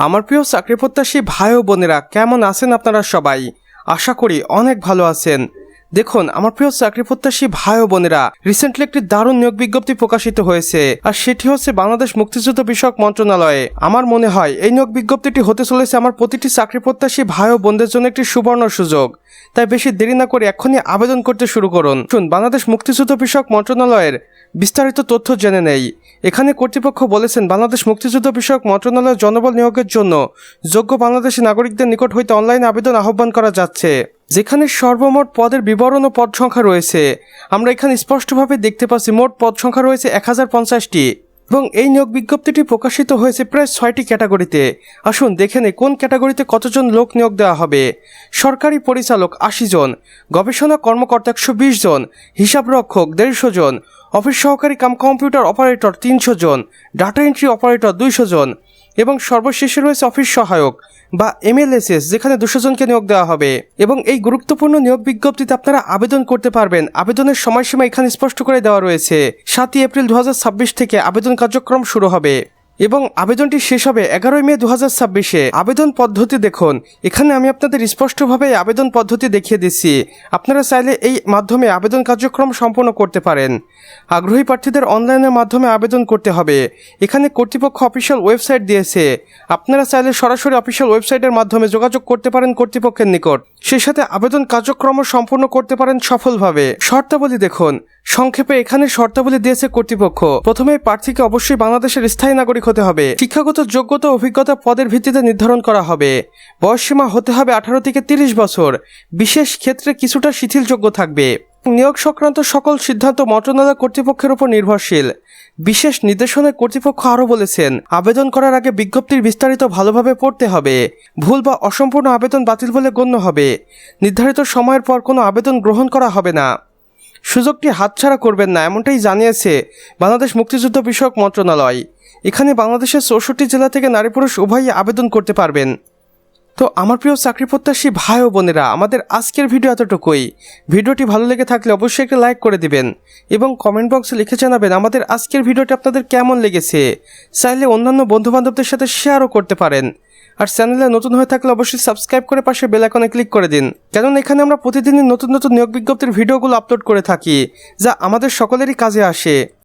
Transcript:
আমার প্রিয় চাকরি প্রত্যাশী ভাই ও বোনেরা, কেমন আছেন আপনারা সবাই? আশা করি অনেক ভালো আছেন। দেখুন, আমার প্রিয় চাকরি প্রত্যাশী ভাই ও বোনেরা, রিসেন্টলি একটি দারুণ নিয়োগ বিজ্ঞপ্তি প্রকাশিত হয়েছে, আর সেটি হচ্ছে বাংলাদেশ মুক্তিযুদ্ধ বিষয়ক মন্ত্রণালয়ে। আমার মনে হয় এই নিয়োগ বিজ্ঞপ্তিটি হতে চলেছে আমার প্রতিটি চাকরি প্রত্যাশী ভাই ও বোনদের জন্য একটি সুবর্ণ সুযোগ। তাই বেশি দেরি না করে এখনই আবেদন করতে শুরু করুন। বাংলাদেশ মুক্তিযুদ্ধ বিষয়ক মন্ত্রণালয়ের বিস্তারিত তথ্য জেনে নেই। এখানে কর্তৃপক্ষ বলেছেন, বাংলাদেশ মুক্তিযুদ্ধ বিষয়ক মন্ত্রণালয়ের জনবল নিয়োগের জন্য যোগ্য বাংলাদেশি নাগরিকদের নিকট হইতে অনলাইনে আবেদন আহ্বান করা যাচ্ছে, যেখানে সর্বমোট পদের বিবরণ ও পদ সংখ্যা রয়েছে। আমরা এখানে স্পষ্টভাবে দেখতে পাচ্ছি মোট পদ সংখ্যা রয়েছে 1050টি, এবং এই নিয়োগ বিজ্ঞপ্তিটি প্রকাশিত হয়েছে প্রায় 6টি ক্যাটাগরিতে। আসুন দেখে নেই কোন ক্যাটাগরিতে কতজন লোক নিয়োগ দেওয়া হবে। সরকারি পরিচালক 80 জন, গবেষণা কর্মকর্তা 120 জন, হিসাবরক্ষক 150 জন, অফিস সহকারী কাম কম্পিউটার অপারেটর 300 জন, ডাটা এন্ট্রি অপারেটর 200 জন, এবং সর্বশেষে রয়েছে অফিস সহায়ক বা MLSS, যেখানে 200 জনকে নিয়োগ দেওয়া হবে। এবং এই গুরুত্বপূর্ণ নিয়োগ বিজ্ঞপ্তিতে আপনারা আবেদন করতে পারবেন। আবেদনের সময়সীমা এখানে স্পষ্ট করে দেওয়া রয়েছে। 7 এপ্রিল 2026 থেকে আবেদন কার্যক্রম শুরু হবে এবং আবেদনটি শেষ হবে 11 মে 2026-এ। আবেদন পদ্ধতি দেখুন, এখানে আমি আপনাদের স্পষ্টভাবে আবেদন পদ্ধতি দেখিয়ে দিচ্ছি। আপনারা চাইলে এই মাধ্যমে আবেদন কার্যক্রম সম্পন্ন করতে পারেন। আগ্রহী প্রার্থীদের অনলাইনের মাধ্যমে আবেদন করতে হবে। এখানে কর্তৃপক্ষ অফিসিয়াল ওয়েবসাইট দিয়েছে। আপনারা চাইলে সরাসরি অফিসিয়াল ওয়েবসাইটের মাধ্যমে যোগাযোগ করতে পারেন কর্তৃপক্ষের নিকট। সেই সাথে আবেদন কার্যক্রম সম্পন্ন করতে পারেন সফলভাবে। শর্তাবলী দেখুন, সংক্ষেপে এখানে শর্তাবলী দিয়েছে কর্তৃপক্ষ। প্রথমে প্রার্থীকে অবশ্যই বাংলাদেশের স্থায়ী নাগরিক হতে হবে। শিক্ষাগত যোগ্যতা অভিজ্ঞতা পদের ভিত্তিতে নির্ধারণ করা হবে। বয়সসীমা হতে হবে 18 থেকে 30 বছর। বিশেষ ক্ষেত্রে কিছুটা শিথিলযোগ্য থাকবে। নিয়োগ সংক্রান্ত সকল সিদ্ধান্ত মন্ত্রণালয় কর্তৃপক্ষের উপর নির্ভরশীল। বিশেষ নির্দেশনায় কর্তৃপক্ষ আরও বলেছেন, আবেদন করার আগে বিজ্ঞপ্তির বিস্তারিত ভালোভাবে পড়তে হবে। ভুল বা অসম্পূর্ণ আবেদন বাতিল বলে গণ্য হবে। নির্ধারিত সময়ের পর কোনো আবেদন গ্রহণ করা হবে না। সুযোগটি হাতছাড়া করবেন না, এমনটাই জানিয়েছে বাংলাদেশ মুক্তিযুদ্ধ বিষয়ক মন্ত্রণালয়। এখানে বাংলাদেশের 64 জেলা থেকে নারী পুরুষ উভয়ই আবেদন করতে পারবেন। তো আমার প্রিয় চাকরি প্রত্যাশী ভাই ও বোনেরা, আমাদের আজকের ভিডিও এতটুকুই। ভিডিওটি ভালো লেগে থাকলে অবশ্যই একটা লাইক করে দিবেন এবং কমেন্ট বক্সে লিখে জানাবেন আমাদের আজকের ভিডিওটি আপনাদের কেমন লেগেছে। চাইলে অন্যান্য বন্ধুবান্ধবদের সাথে শেয়ারও করতে পারেন। আর চ্যানেলে নতুন হয়ে থাকলে অবশ্যই সাবস্ক্রাইব করে পাশে বেল আইকনে ক্লিক করে দিন, কারণ এখানে আমরা প্রতিদিনই নতুন নতুন নিয়োগ বিজ্ঞপ্তির ভিডিওগুলো আপলোড করে থাকি, যা আমাদের সকলেরই কাজে আসে।